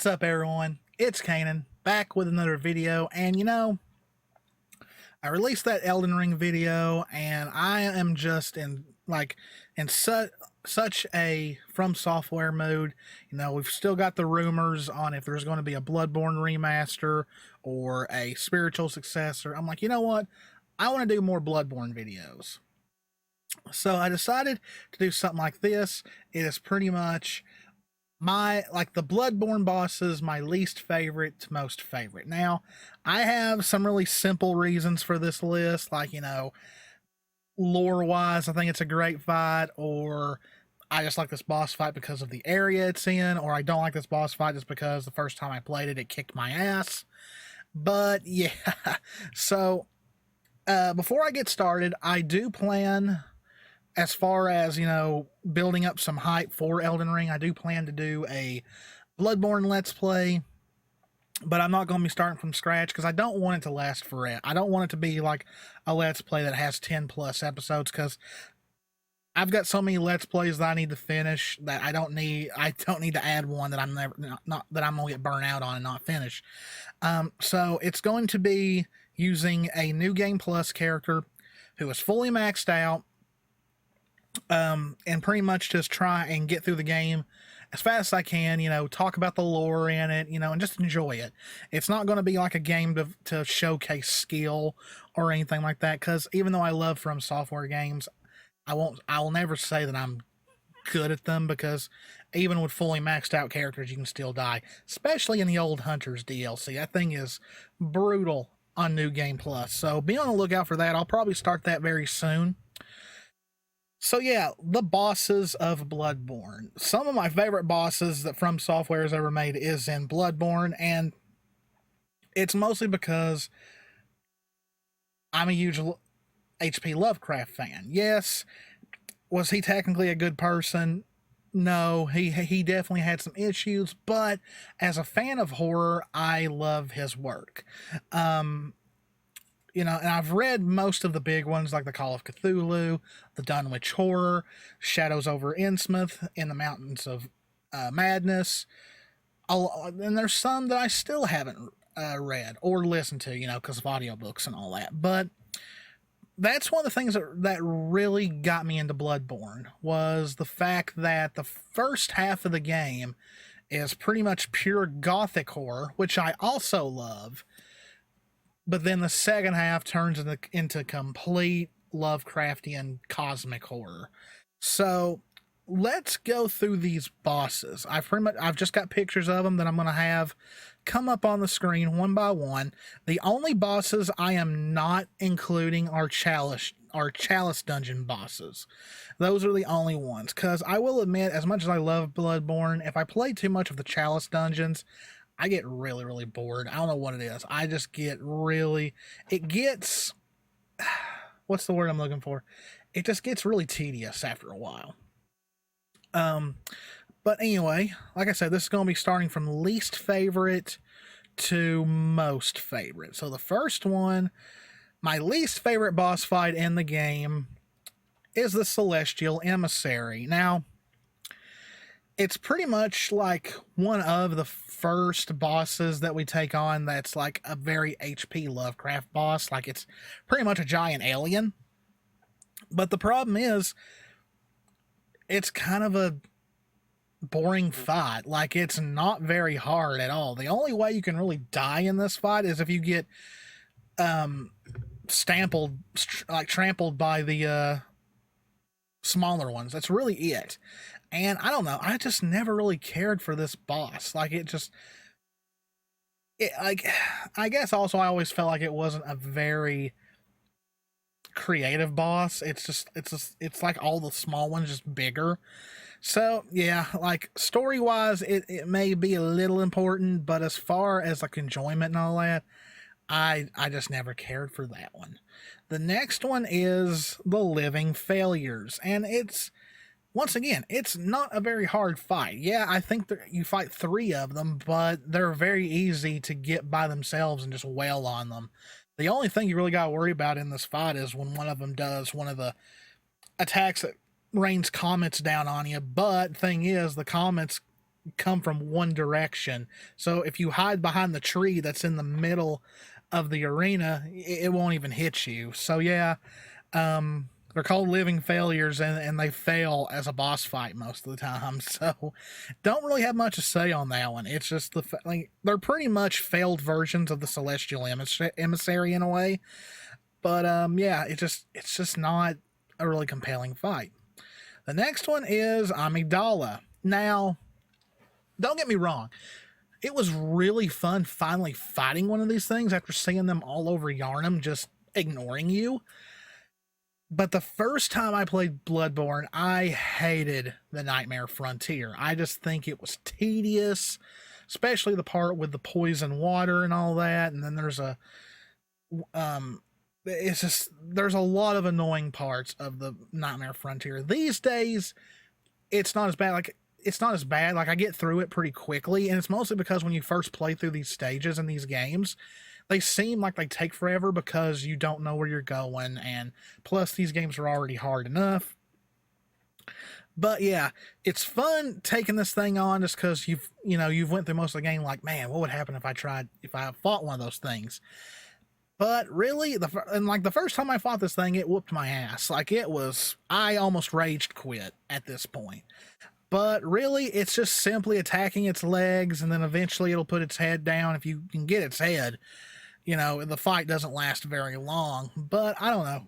What's up, everyone? It's Cannan, back with another video, and I released that Elden Ring video, and I am just in such a From Software mood. We've still got the rumors on if there's going to be a Bloodborne remaster or a spiritual successor. I'm like, you know what? I want to do more Bloodborne videos. So I decided to do something like this. It is pretty much the Bloodborne bosses, my least favorite to most favorite. Now, I have some really simple reasons for this list, lore-wise, I think it's a great fight, or I just like this boss fight because of the area it's in, or I don't like this boss fight just because the first time I played it, it kicked my ass. But, yeah, so, before I get started, I do plan, as far as, building up some hype for Elden Ring, I do plan to do a Bloodborne Let's Play, but I'm not going to be starting from scratch because I don't want it to last forever. I don't want it to be like a Let's Play that has 10 plus episodes, because I've got so many Let's Plays that I need to finish that I don't need to add one that I'm going to get burnt out on and not finish. So it's going to be using a New Game Plus character who is fully maxed out, and pretty much just try and get through the game as fast as I can, talk about the lore in it, and just enjoy it. It's not going to be like a game to showcase skill or anything like that, because even though I love From Software games, I will never say that I'm good at them, because even with fully maxed out characters, you can still die, especially in the old Hunters DLC. That thing is brutal on New Game Plus, so be on the lookout for that. I'll probably start that very soon. So yeah, the bosses of Bloodborne. Some of my favorite bosses that From Software has ever made is in Bloodborne, and it's mostly because I'm a huge H.P. Lovecraft fan. Yes, was he technically a good person? No, he definitely had some issues, but as a fan of horror, I love his work. And I've read most of the big ones, like the Call of Cthulhu, the Dunwich Horror, Shadows over Innsmouth, In the Mountains of Madness. And there's some that I still haven't read or listened to, because of audiobooks and all that. But that's one of the things that really got me into Bloodborne, was the fact that the first half of the game is pretty much pure gothic horror, which I also love. But then the second half turns into complete Lovecraftian cosmic horror. So let's go through these bosses. I've just got pictures of them that I'm going to have come up on the screen one by one. The only bosses I am not including are Chalice dungeon bosses. Those are the only ones, because I will admit, as much as I love Bloodborne, if I play too much of the Chalice dungeons, I get really, really bored. I don't know what it is. I just get what's the word I'm looking for? It just gets really tedious after a while. But anyway, like I said, this is going to be starting from least favorite to most favorite. So the first one, my least favorite boss fight in the game, is the Celestial Emissary. Now, it's pretty much like one of the first bosses that we take on that's like a very H.P. Lovecraft boss. Like, it's pretty much a giant alien. But the problem is, it's kind of a boring fight. Like, it's not very hard at all. The only way you can really die in this fight is if you get trampled by the smaller ones. That's really it. And I don't know, I just never really cared for this boss. I guess also I always felt like it wasn't a very creative boss. It's like all the small ones, just bigger. So yeah, like story-wise, it may be a little important, but as far as like enjoyment and all that, I just never cared for that one. The next one is the Living Failures, and once again, it's not a very hard fight. Yeah, I think you fight 3 of them, but they're very easy to get by themselves and just wail on them. The only thing you really got to worry about in this fight is when one of them does one of the attacks that rains comets down on you. But thing is, the comets come from one direction. So if you hide behind the tree that's in the middle of the arena, it won't even hit you. So yeah, they're called living failures, and they fail as a boss fight most of the time. So don't really have much to say on that one. It's just like, they're pretty much failed versions of the Celestial Emissary in a way. But yeah, it's just not a really compelling fight. The next one is Amidala. Now, don't get me wrong. It was really fun finally fighting one of these things after seeing them all over Yharnam just ignoring you. But the first time I played Bloodborne, I hated the Nightmare Frontier. I just think it was tedious, especially the part with the poison water and all that. And then there's there's a lot of annoying parts of the Nightmare Frontier. These days, it's not as bad. Like, I get through it pretty quickly, and it's mostly because when you first play through these stages in these games, they seem like they take forever because you don't know where you're going, and plus these games are already hard enough. But yeah, it's fun taking this thing on just because you've went through most of the game like, man, what would happen if I fought one of those things? But really, the first time I fought this thing, it whooped my ass. Like, I almost raged quit at this point. But really, it's just simply attacking its legs, and then eventually it'll put its head down. If you can get its head, the fight doesn't last very long. But I don't know.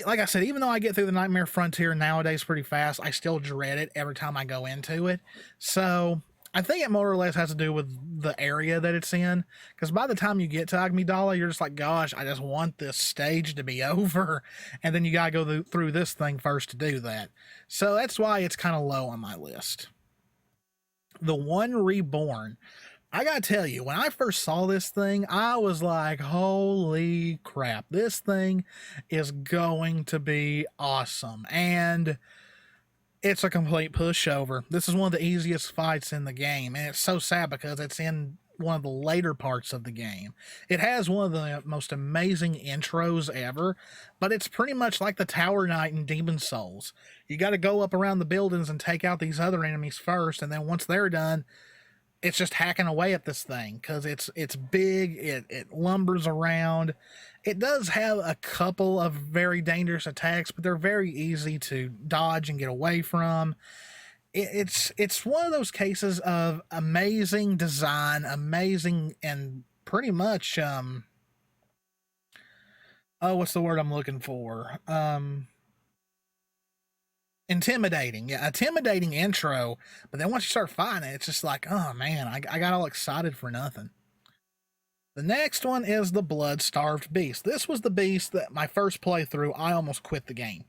Like I said, even though I get through the Nightmare Frontier nowadays pretty fast, I still dread it every time I go into it. So I think it more or less has to do with the area that it's in. Because by the time you get to Amidala, you're just like, gosh, I just want this stage to be over. And then you gotta go through this thing first to do that. So that's why it's kind of low on my list. The one Reborn. I gotta tell you, when I first saw this thing, I was like, holy crap, this thing is going to be awesome. And it's a complete pushover. This is one of the easiest fights in the game, and it's so sad because it's in one of the later parts of the game. It has one of the most amazing intros ever, but it's pretty much like the Tower Knight in Demon Souls. You got to go up around the buildings and take out these other enemies first, and then once they're done, it's just hacking away at this thing because it's big, it lumbers around. It does have a couple of very dangerous attacks, but they're very easy to dodge and get away from. It's one of those cases of amazing design, amazing, and pretty much what's the word I'm looking for? Intimidating. Yeah, intimidating intro, but then once you start fighting it, it's just like, oh man, I got all excited for nothing. The next one is the Bloodstarved Beast. This was the beast that my first playthrough, I almost quit the game.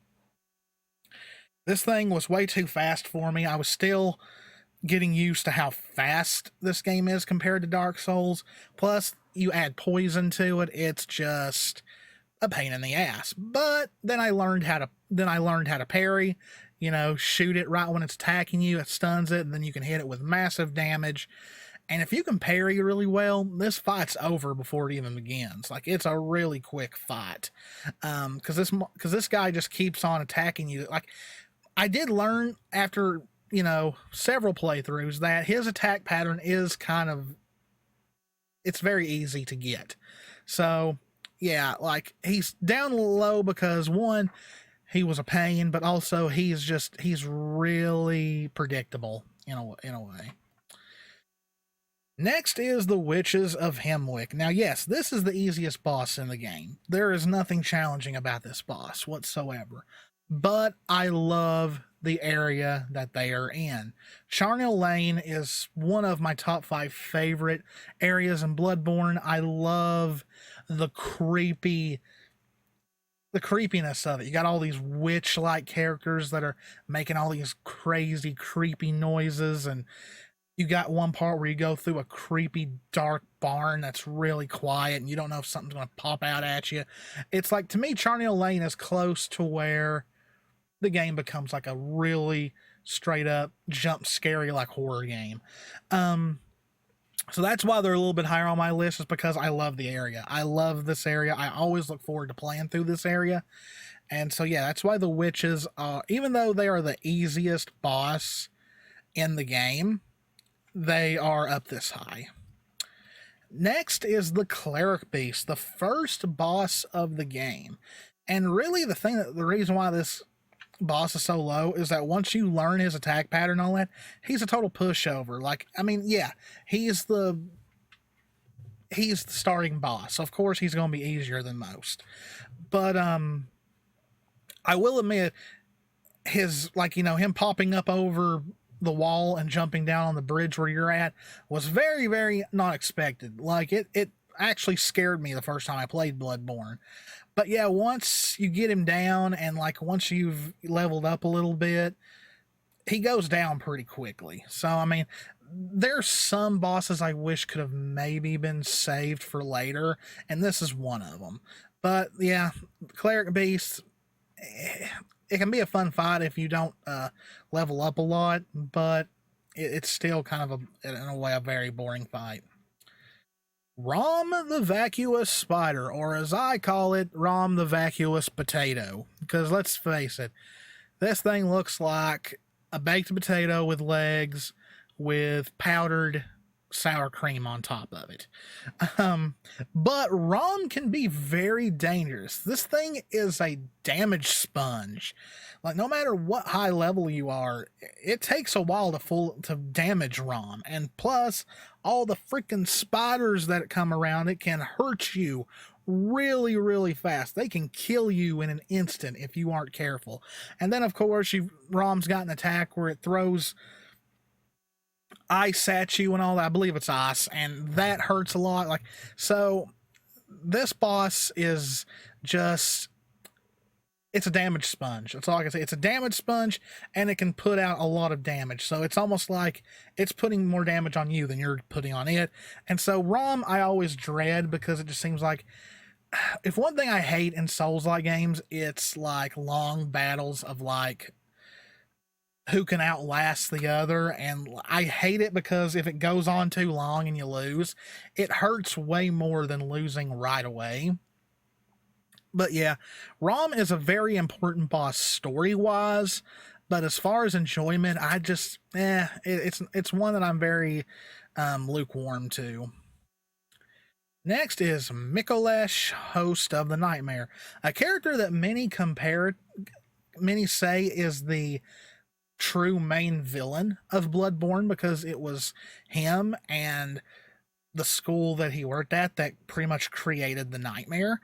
This thing was way too fast for me. I was still getting used to how fast this game is compared to Dark Souls. Plus, you add poison to it, it's just a pain in the ass. But then I learned how to parry. Shoot it right when it's attacking you, it stuns it, and then you can hit it with massive damage. And if you can parry really well, this fight's over before it even begins. Like, it's a really quick fight. Because this guy just keeps on attacking you. Like, I did learn after, several playthroughs that his attack pattern is it's very easy to get. So, yeah, like, he's down low because, one, he was a pain, but also he's really predictable in a way. Next is the Witches of Hemwick. Now, yes, this is the easiest boss in the game. There is nothing challenging about this boss whatsoever. But I love the area that they are in. Charnel Lane is one of my top 5 favorite areas in Bloodborne. I love the creepiness of it. You got all these witch-like characters that are making all these crazy, creepy noises, and you got one part where you go through a creepy, dark barn that's really quiet, and you don't know if something's going to pop out at you. It's like, to me, Charnel Lane is close to where the game becomes like a really straight-up, jump-scary, like, horror game. So that's why they're a little bit higher on my list, is because I love the area. I love this area. I always look forward to playing through this area. And so, yeah, that's why the witches, even though they are the easiest boss in the game. They are up this high. Next is the Cleric Beast, the first boss of the game. And really the reason why this boss is so low is that once you learn his attack pattern and all that, he's a total pushover. Like, I mean, yeah, he's the starting boss. Of course he's going to be easier than most. But I will admit his, like, you know, him popping up over the wall and jumping down on the bridge where you're at was very, very not expected. Like, it actually scared me the first time I played Bloodborne. But yeah, once you get him down and like once you've leveled up a little bit, he goes down pretty quickly. So, I mean, there's some bosses I wish could have maybe been saved for later, and this is one of them. But yeah, Cleric Beast, it can be a fun fight if you don't level up a lot, but it's still kind of, in a way, a very boring fight. Rom the Vacuous Spider, or as I call it, Rom the Vacuous Potato. Because let's face it, this thing looks like a baked potato with legs with powdered sour cream on top of it. But Rom can be very dangerous. This thing is a damage sponge. Like, no matter what high level you are, it takes a while to damage Rom. And plus, all the freaking spiders that come around it can hurt you really, really fast. They can kill you in an instant if you aren't careful. And then, of course, Rom's got an attack where it throws ice at you and all that. I believe it's ice, and that hurts a lot. Like, so this boss is just, it's a damage sponge. That's all I can say. It's a damage sponge, and it can put out a lot of damage. So it's almost like it's putting more damage on you than you're putting on it. And so Rom, I always dread, because it just seems like, if one thing I hate in Souls-like games, it's like long battles of like who can outlast the other. And I hate it because if it goes on too long and you lose, it hurts way more than losing right away. But yeah, Rom is a very important boss story-wise, but as far as enjoyment, I just, it's one that I'm very lukewarm to. Next is Mikalesh, Host of the Nightmare, a character that many say is the true main villain of Bloodborne, because it was him and the school that he worked at that pretty much created the nightmare.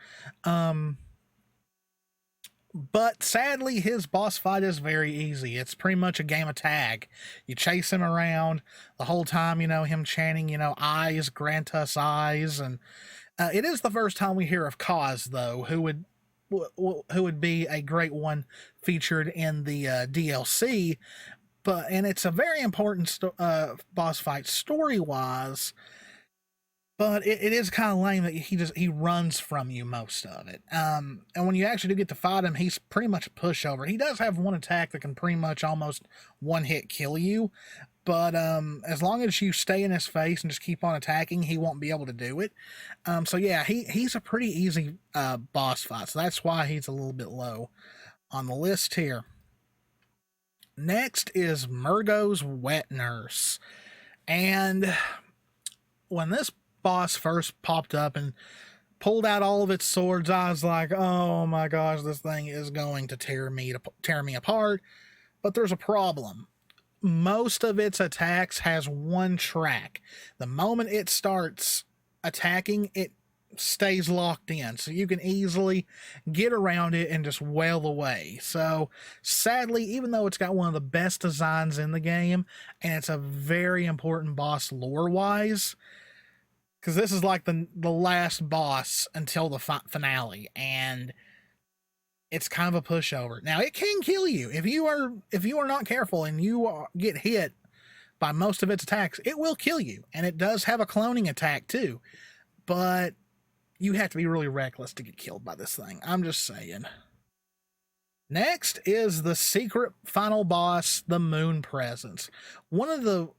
But sadly, his boss fight is very easy. It's pretty much a game of tag. You chase him around the whole time, you know, him chanting, you know, eyes, grant us eyes. And it is the first time we hear of Cos, though, who would be a great one featured in the DLC. And it's a very important boss fight story-wise. But it is kind of lame that he runs from you most of it. And when you actually do get to fight him, he's pretty much a pushover. He does have one attack that can pretty much almost one-hit kill you. But as long as you stay in his face and just keep on attacking, he won't be able to do it. So yeah, he's a pretty easy boss fight. So that's why he's a little bit low on the list here. Next is Murgo's Wet Nurse. And when this boss first popped up and pulled out all of its swords, I was like, oh my gosh, this thing is going to tear me apart. But there's a problem. Most of its attacks has one track. The moment it starts attacking, it stays locked in, so you can easily get around it and just wail away. So sadly, even though it's got one of the best designs in the game, and it's a very important boss lore-wise, because this is like the last boss until the finale, and it's kind of a pushover. Now, it can kill you if you are not careful and you get hit by most of its attacks. It will kill you, and it does have a cloning attack too, but you have to be really reckless to get killed by this thing. I'm just saying. Next is the secret final boss, the Moon Presence. One of the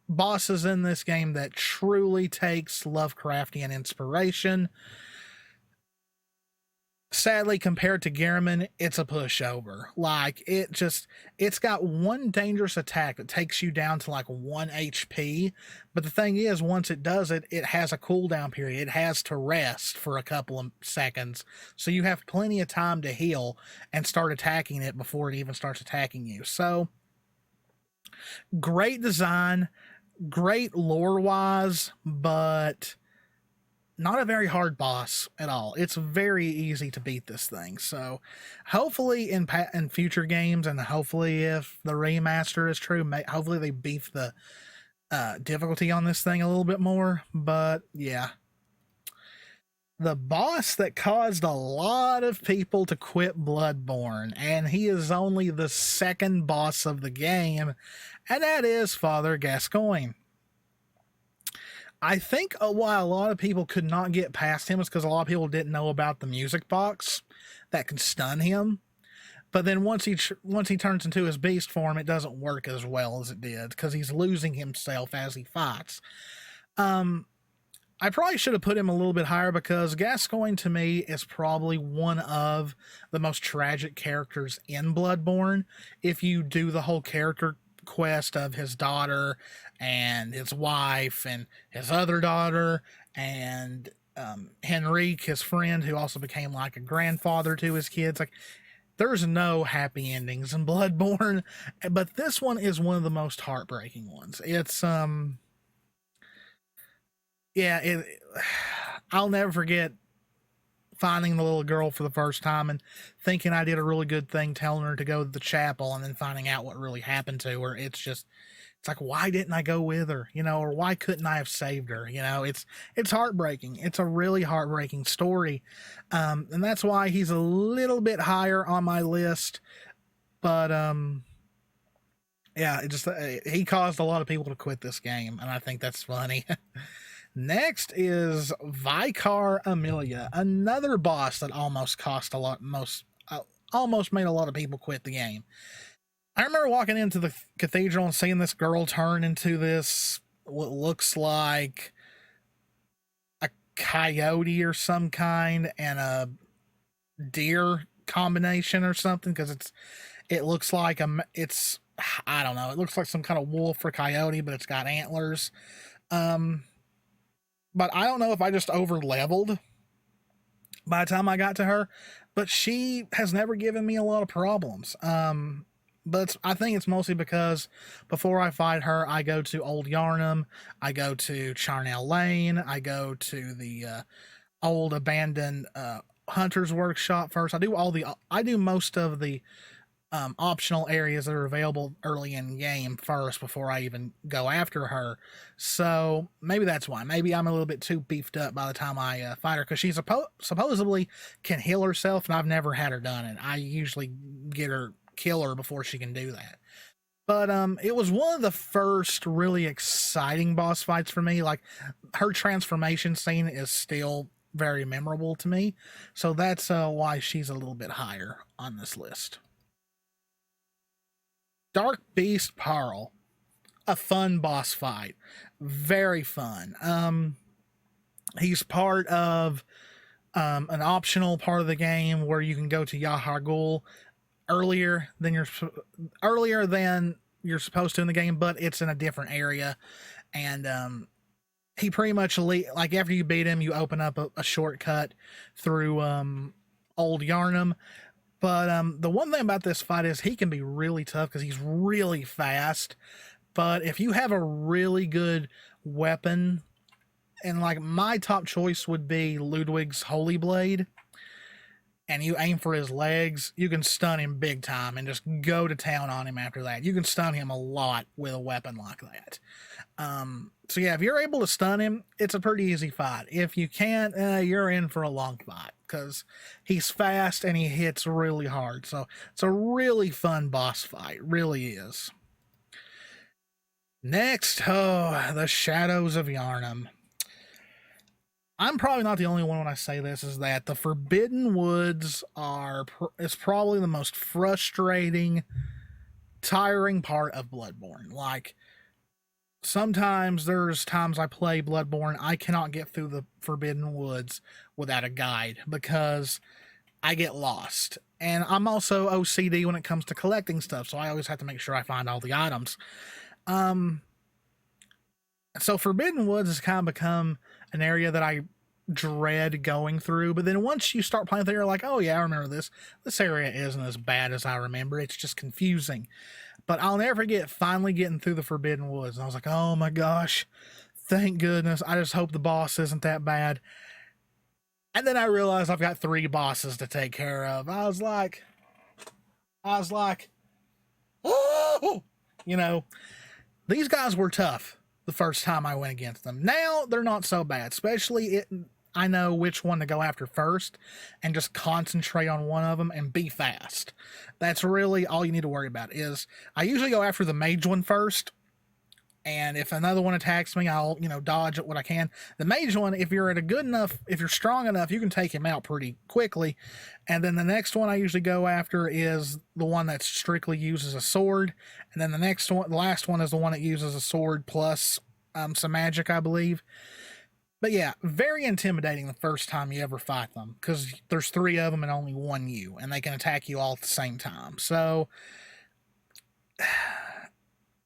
bosses in this game that truly takes Lovecraftian inspiration. Sadly, compared to Gehrman, it's a pushover. Like, it's got one dangerous attack that takes you down to like 1 HP. But the thing is, once it does it, it has a cooldown period. It has to rest for a couple of seconds. So you have plenty of time to heal and start attacking it before it even starts attacking you. So, great design, great lore-wise, but not a very hard boss at all. It's very easy to beat this thing. So hopefully in future games, and hopefully if the remaster is true, hopefully they beef the difficulty on this thing a little bit more. But yeah, the boss that caused a lot of people to quit Bloodborne, and he is only the second boss of the game, and that is Father Gascoigne. I think why a lot of people could not get past him is because a lot of people didn't know about the music box that can stun him. But then once he turns into his beast form, it doesn't work as well as it did because he's losing himself as he fights. I probably should have put him a little bit higher because Gascoigne to me is probably one of the most tragic characters in Bloodborne. If you do the whole character quest of his daughter and his wife and his other daughter and Henrique, his friend, who also became like a grandfather to his kids. Like, there's no happy endings in Bloodborne, but this one is one of the most heartbreaking ones. It's I'll never forget finding the little girl for the first time and thinking I did a really good thing telling her to go to the chapel and then finding out what really happened to her. It's like, why didn't I go with her? Or why couldn't I have saved her? It's heartbreaking. It's a really heartbreaking story. And that's why he's a little bit higher on my list. But, yeah, he caused a lot of people to quit this game. And I think that's funny. Next is Vicar Amelia, another boss that almost almost made a lot of people quit the game. I remember walking into the cathedral and seeing this girl turn into this, what looks like a coyote or some kind and a deer combination or something, because it looks like I don't know, it looks like some kind of wolf or coyote, but it's got antlers. But I don't know if I just over leveled by the time I got to her, but she has never given me a lot of problems. But I think it's mostly because before I fight her, I go to Old Yharnam, I go to Charnel Lane, I go to the old abandoned Hunter's Workshop first. I do most of the optional areas that are available early in game first before I even go after her. So maybe that's why. Maybe I'm a little bit too beefed up by the time I fight her, because she supposedly can heal herself, and I've never had her done it. I usually kill her before she can do that. But it was one of the first really exciting boss fights for me. Like, her transformation scene is still very memorable to me. So that's why she's a little bit higher on this list. Dark Beast Pearl, a fun boss fight, very fun. He's part of an optional part of the game where you can go to Yahar'gul earlier than you're supposed to in the game, but it's in a different area, and he pretty much like after you beat him, you open up a shortcut through Old Yharnam. But the one thing about this fight is he can be really tough because he's really fast. But if you have a really good weapon, and like my top choice would be Ludwig's Holy Blade, and you aim for his legs, you can stun him big time and just go to town on him after that. You can stun him a lot with a weapon like that. So yeah, if you're able to stun him, it's a pretty easy fight. If you can't, you're in for a long fight because he's fast and he hits really hard. So it's a really fun boss fight, really is. Next, the Shadows of Yharnam. I'm probably not the only one when I say this, is that the Forbidden Woods is probably the most frustrating, tiring part of Bloodborne. Like, sometimes there's times I play Bloodborne, I cannot get through the Forbidden Woods without a guide, because I get lost. And I'm also OCD when it comes to collecting stuff, so I always have to make sure I find all the items. So Forbidden Woods has kind of become an area that I dread going through, but then once you start playing through, you're like, oh yeah, I remember this. This area isn't as bad as I remember. It's just confusing. But I'll never forget finally getting through the Forbidden Woods. And I was like, oh my gosh, thank goodness. I just hope the boss isn't that bad. And then I realized I've got 3 bosses to take care of. I was like, oh, you know, these guys were tough the first time I went against them. Now they're not so bad, especially I know which one to go after first and just concentrate on one of them and be fast. That's really all you need to worry about. Is I usually go after the mage one first, and if another one attacks me, I'll, dodge it what I can. The mage one, if you're strong enough, you can take him out pretty quickly. And then the next one I usually go after is the one that strictly uses a sword. And then the last one is the one that uses a sword plus some magic, I believe. But yeah, very intimidating the first time you ever fight them, because there's 3 of them and only 1 you, and they can attack you all at the same time. So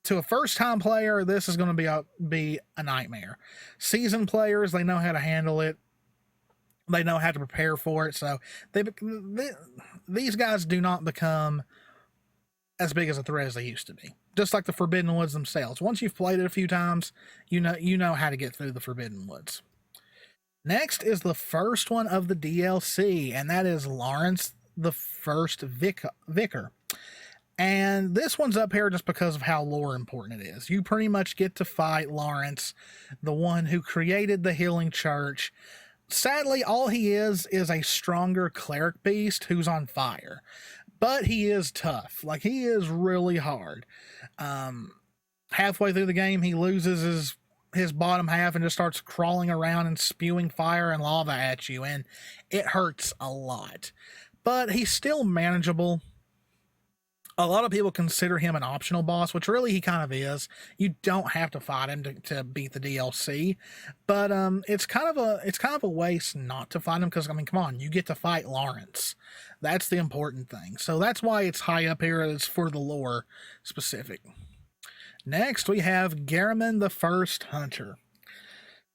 to a first-time player, this is going to be a nightmare. Seasoned players, they know how to handle it. They know how to prepare for it. So these guys do not become as big as a threat as they used to be. Just like the Forbidden Woods themselves. Once you've played it a few times, you know how to get through the Forbidden Woods. Next is the first one of the DLC, and that is Lawrence the First Vicar. And this one's up here just because of how lore important it is. You pretty much get to fight Lawrence, the one who created the Healing Church. Sadly, all he is a stronger Cleric Beast who's on fire. But he is tough. Like, he is really hard. Halfway through the game, he loses his bottom half and just starts crawling around and spewing fire and lava at you. And it hurts a lot. But he's still manageable. A lot of people consider him an optional boss, which really he kind of is. You don't have to fight him to beat the DLC, but it's kind of a waste not to fight him, because I mean, come on, you get to fight Lawrence. That's the important thing. So that's why it's high up here. It's for the lore specific. Next, we have Garamond the First Hunter.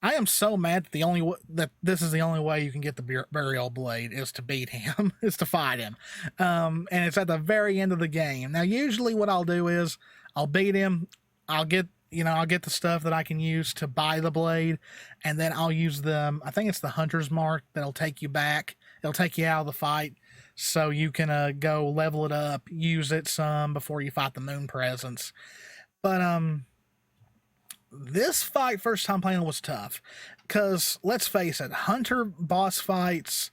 I am so mad that this is the only way you can get the Burial Blade is to beat him, is to fight him. And it's at the very end of the game. Now, usually what I'll do is I'll beat him. I'll get the stuff that I can use to buy the blade, and then I'll use I think it's the Hunter's Mark that'll take you back. It'll take you out of the fight, so you can go level it up, use it some before you fight the Moon Presence. But this fight, first time playing, was tough, because let's face it, Hunter boss fights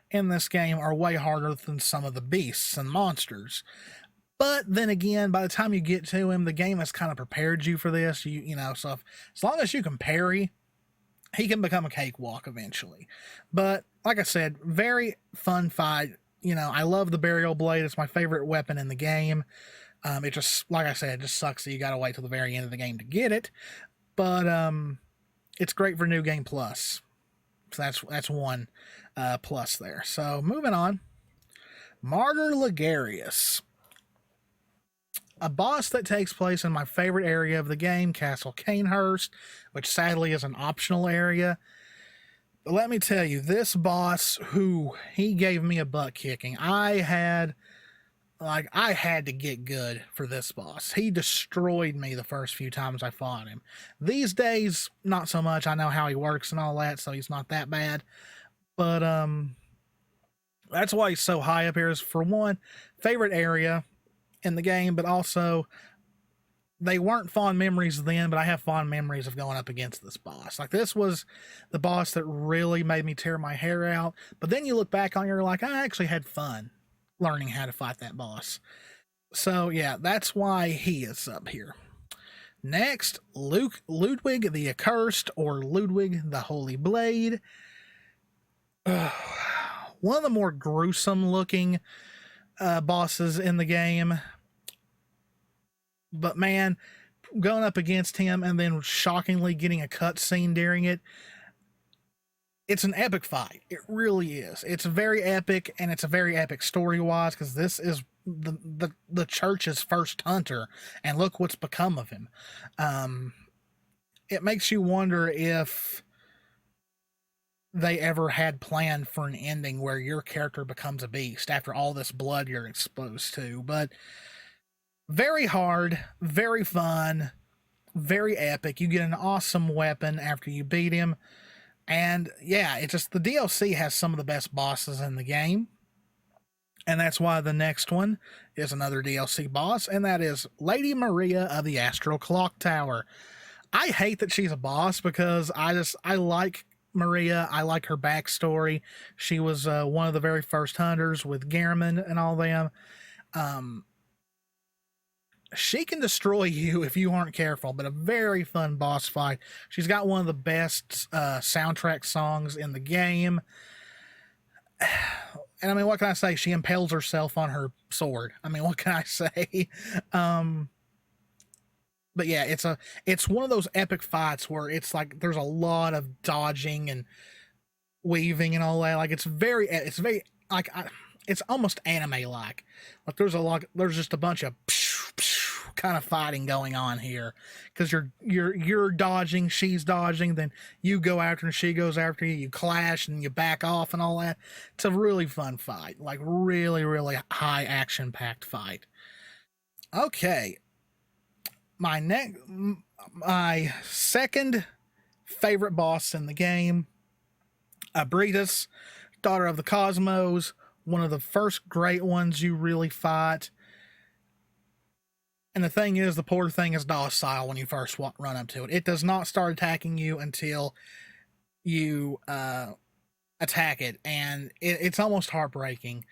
in this game are way harder than some of the beasts and monsters. But then again, by the time you get to him, the game has kind of prepared you for this. So as long as you can parry, he can become a cakewalk eventually. But like I said, very fun fight. I love the Burial Blade. It's my favorite weapon in the game. It just, like I said, it just sucks that you got to wait till the very end of the game to get it. But it's great for New Game Plus. So that's one plus there. So moving on. Martyr Logarius. A boss that takes place in my favorite area of the game, Castle Canehurst, which sadly is an optional area. But let me tell you, this boss, he gave me a butt kicking. I had to get good for this boss. He destroyed me the first few times I fought him. These days, not so much. I know how he works and all that, so he's not that bad. But that's why he's so high up here. Is, for one, favorite area in the game, but also they weren't fond memories then, but I have fond memories of going up against this boss. Like, this was the boss that really made me tear my hair out. But then you look back on it, you're like, I actually had fun learning how to fight that boss. So yeah, that's why he is up here. Next, Ludwig the Accursed, or Ludwig the Holy Blade. One of the more gruesome looking bosses in the game. But man, going up against him and then shockingly getting a cutscene during it, it's an epic fight. It really is. It's very epic, and it's a very epic story-wise, because this is the church's first hunter, and look what's become of him. It makes you wonder if they ever had planned for an ending where your character becomes a beast after all this blood you're exposed to. But very hard, very fun, very epic. You get an awesome weapon after you beat him. And yeah, it's just the DLC has some of the best bosses in the game. And that's why the next one is another DLC boss, and that is Lady Maria of the Astral Clock Tower. I hate that she's a boss because I like Maria. I like her backstory. She was one of the very first hunters with Gehrman and all them. She can destroy you if you aren't careful, but a very fun boss fight. She's got one of the best soundtrack songs in the game. And I mean, what can I say? She impales herself on her sword. I mean, what can I say? But yeah, it's one of those epic fights where it's like there's a lot of dodging and weaving and all that. Like it's very like it's almost anime like. Like there's just a bunch of kind of fighting going on here because you're dodging, she's dodging, then you go after and she goes after you. You clash and you back off and all that. It's a really fun fight, like really high action packed fight. Okay. My second favorite boss in the game, Abridus, Daughter of the Cosmos, one of the first great ones you really fight. And the thing is, the poor thing is docile when you first run up to it. It does not start attacking you until you attack it, and it's almost heartbreaking.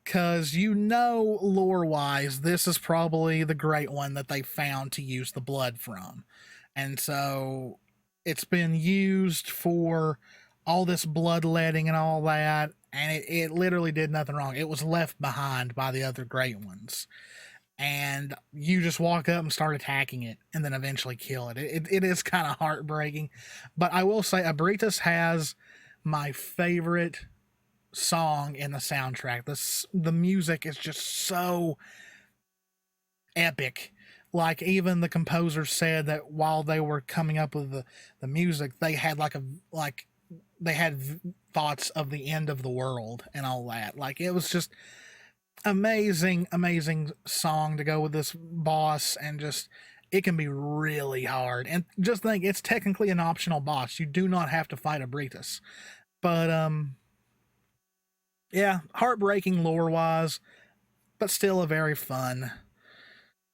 Because lore-wise, this is probably the great one that they found to use the blood from. And so it's been used for all this bloodletting and all that, and it literally did nothing wrong. It was left behind by the other great ones. And you just walk up and start attacking it, and then eventually kill it. It is kind of heartbreaking. But I will say, Abridus has my favorite song in the soundtrack. The music is just so epic. Like even the composer said that while they were coming up with the music, they had they had thoughts of the end of the world and all that. Like it was just amazing song to go with this boss, and just it can be really hard. And just think, it's technically an optional boss. You do not have to fight Abridus. But yeah, heartbreaking lore-wise, but still a very fun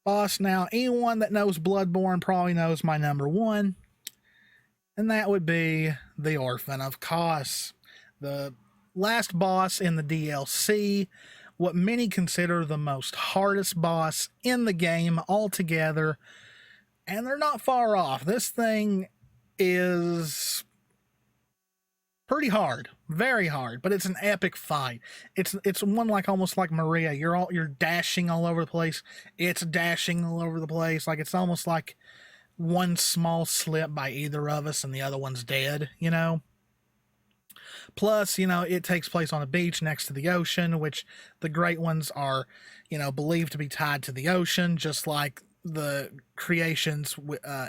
boss. Now, anyone that knows Bloodborne probably knows my number one, and that would be the Orphan, of course. The last boss in the DLC, what many consider the most hardest boss in the game altogether, and they're not far off. This thing is pretty hard, very hard, but it's an epic fight. It's one like almost like Maria. You're dashing all over the place. It's dashing all over the place. Like it's almost like one small slip by either of us and the other one's dead, Plus, it takes place on a beach next to the ocean, which the great ones are, believed to be tied to the ocean, just like the creations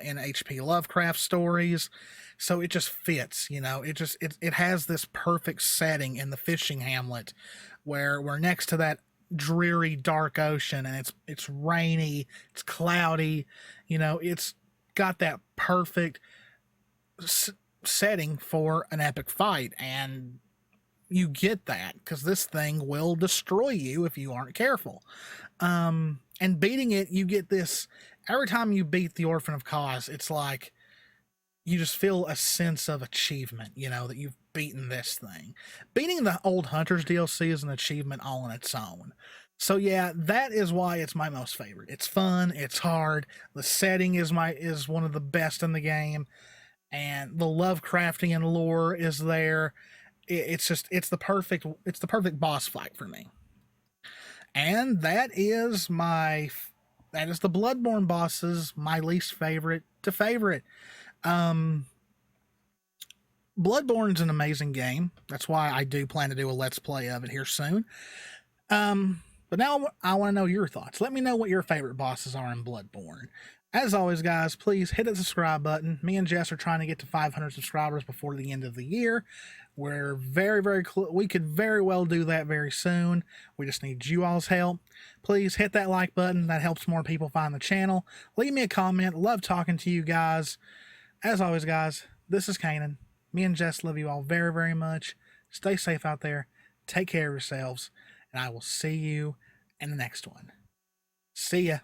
in H.P. Lovecraft stories. So it just fits, it has this perfect setting in the fishing hamlet where we're next to that dreary, dark ocean, and it's rainy, it's cloudy, it's got that perfect setting for an epic fight, and you get that because this thing will destroy you if you aren't careful. And beating it, you get this every time you beat the Orphan of Cause. It's like you just feel a sense of achievement, that you've beaten this thing. Beating the Old Hunters DLC is an achievement all on its own. So yeah, that is why it's my most favorite. It's fun, it's hard, the setting is one of the best in the game, and the Lovecraftian lore is there. It's the perfect boss fight for me. And that is the Bloodborne bosses, my least favorite to favorite. Bloodborne's an amazing game. That's why I do plan to do a Let's Play of it here soon. But now I want to know your thoughts. Let me know what your favorite bosses are in Bloodborne. As always, guys, please hit the subscribe button. Me and Jess are trying to get to 500 subscribers before the end of the year. We're very we could very well do that very soon. We just need you all's help. Please hit that like button. That helps more people find the channel. Leave me a comment. Love talking to you guys. As always, guys, this is Cannan. Me and Jess love you all very much. Stay safe out there. Take care of yourselves. And I will see you in the next one. See ya.